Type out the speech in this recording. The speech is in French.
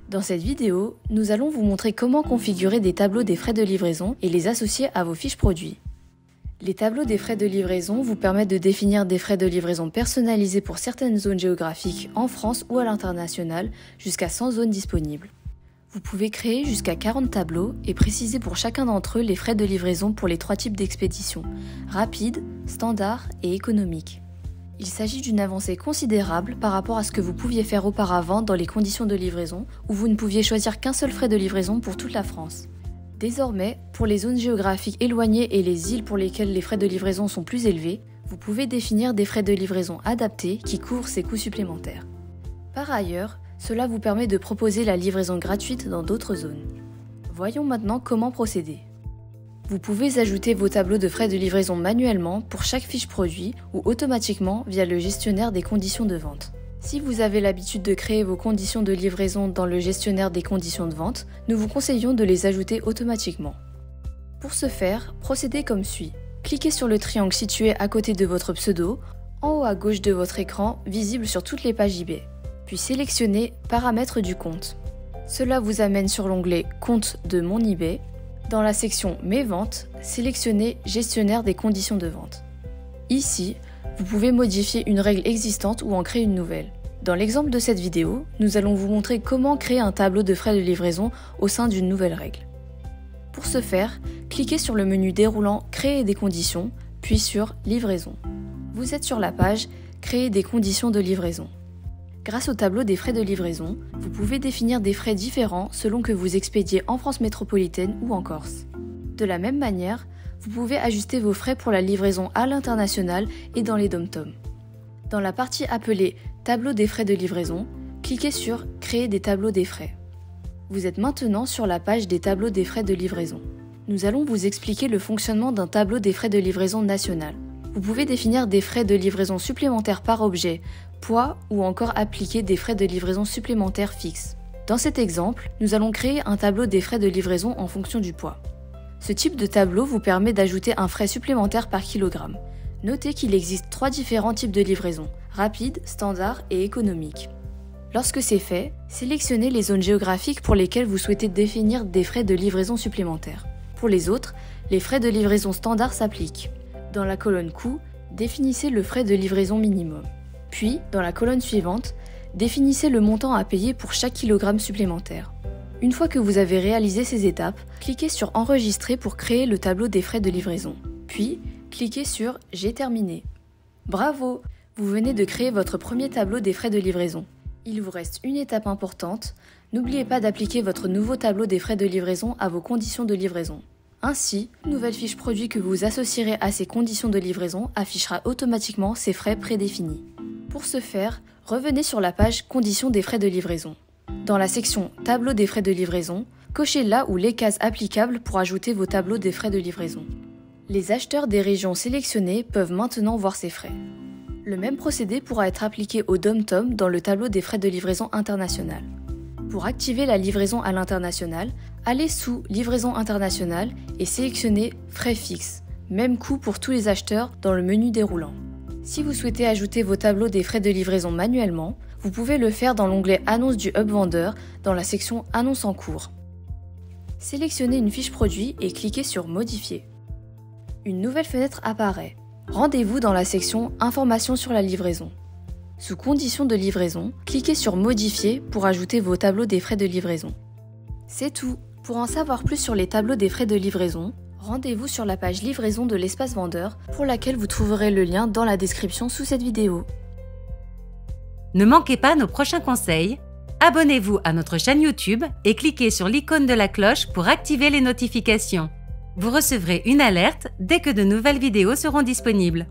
Dans cette vidéo, nous allons vous montrer comment configurer des tableaux des frais de livraison et les associer à vos fiches produits. Les tableaux des frais de livraison vous permettent de définir des frais de livraison personnalisés pour certaines zones géographiques en France ou à l'international, jusqu'à 100 zones disponibles. Vous pouvez créer jusqu'à 40 tableaux et préciser pour chacun d'entre eux les frais de livraison pour les 3 types d'expéditions, rapide, standard et économique. Il s'agit d'une avancée considérable par rapport à ce que vous pouviez faire auparavant dans les conditions de livraison, où vous ne pouviez choisir qu'un seul frais de livraison pour toute la France. Désormais, pour les zones géographiques éloignées et les îles pour lesquelles les frais de livraison sont plus élevés, vous pouvez définir des frais de livraison adaptés qui couvrent ces coûts supplémentaires. Par ailleurs, cela vous permet de proposer la livraison gratuite dans d'autres zones. Voyons maintenant comment procéder. Vous pouvez ajouter vos tableaux de frais de livraison manuellement pour chaque fiche produit ou automatiquement via le gestionnaire des conditions de vente. Si vous avez l'habitude de créer vos conditions de livraison dans le gestionnaire des conditions de vente, nous vous conseillons de les ajouter automatiquement. Pour ce faire, procédez comme suit. Cliquez sur le triangle situé à côté de votre pseudo, en haut à gauche de votre écran, visible sur toutes les pages eBay. Puis sélectionnez Paramètres du compte. Cela vous amène sur l'onglet Compte de mon eBay. Dans la section Mes ventes, sélectionnez Gestionnaire des conditions de vente. Ici, vous pouvez modifier une règle existante ou en créer une nouvelle. Dans l'exemple de cette vidéo, nous allons vous montrer comment créer un tableau de frais de livraison au sein d'une nouvelle règle. Pour ce faire, cliquez sur le menu déroulant Créer des conditions, puis sur Livraison. Vous êtes sur la page Créer des conditions de livraison. Grâce au tableau des frais de livraison, vous pouvez définir des frais différents selon que vous expédiez en France métropolitaine ou en Corse. De la même manière, vous pouvez ajuster vos frais pour la livraison à l'international et dans les DOM-TOM. Dans la partie appelée Tableau des frais de livraison, cliquez sur Créer des tableaux des frais. Vous êtes maintenant sur la page des tableaux des frais de livraison. Nous allons vous expliquer le fonctionnement d'un tableau des frais de livraison national. Vous pouvez définir des frais de livraison supplémentaires par objet, poids ou encore appliquer des frais de livraison supplémentaires fixes. Dans cet exemple, nous allons créer un tableau des frais de livraison en fonction du poids. Ce type de tableau vous permet d'ajouter un frais supplémentaire par kilogramme. Notez qu'il existe 3 différents types de livraison, rapide, standard et économique. Lorsque c'est fait, sélectionnez les zones géographiques pour lesquelles vous souhaitez définir des frais de livraison supplémentaires. Pour les autres, les frais de livraison standard s'appliquent. Dans la colonne Coûts, définissez le frais de livraison minimum. Puis, dans la colonne suivante, définissez le montant à payer pour chaque kilogramme supplémentaire. Une fois que vous avez réalisé ces étapes, cliquez sur Enregistrer pour créer le tableau des frais de livraison. Puis, cliquez sur J'ai terminé. Bravo! Vous venez de créer votre premier tableau des frais de livraison. Il vous reste une étape importante. N'oubliez pas d'appliquer votre nouveau tableau des frais de livraison à vos conditions de livraison. Ainsi, une nouvelle fiche produit que vous associerez à ces conditions de livraison affichera automatiquement ces frais prédéfinis. Pour ce faire, revenez sur la page Conditions des frais de livraison. Dans la section Tableau des frais de livraison, cochez là où les cases applicables pour ajouter vos tableaux des frais de livraison. Les acheteurs des régions sélectionnées peuvent maintenant voir ces frais. Le même procédé pourra être appliqué au DOM-TOM dans le tableau des frais de livraison internationale. Pour activer la livraison à l'international, allez sous Livraison internationale et sélectionnez Frais fixes, même coût pour tous les acheteurs dans le menu déroulant. Si vous souhaitez ajouter vos tableaux des frais de livraison manuellement, vous pouvez le faire dans l'onglet Annonce du Hub Vendeur dans la section Annonce en cours. Sélectionnez une fiche produit et cliquez sur Modifier. Une nouvelle fenêtre apparaît. Rendez-vous dans la section Informations sur la livraison. Sous Conditions de livraison, cliquez sur Modifier pour ajouter vos tableaux des frais de livraison. C'est tout. Pour en savoir plus sur les tableaux des frais de livraison, rendez-vous sur la page livraison de l'espace vendeur pour laquelle vous trouverez le lien dans la description sous cette vidéo. Ne manquez pas nos prochains conseils. Abonnez-vous à notre chaîne YouTube et cliquez sur l'icône de la cloche pour activer les notifications. Vous recevrez une alerte dès que de nouvelles vidéos seront disponibles.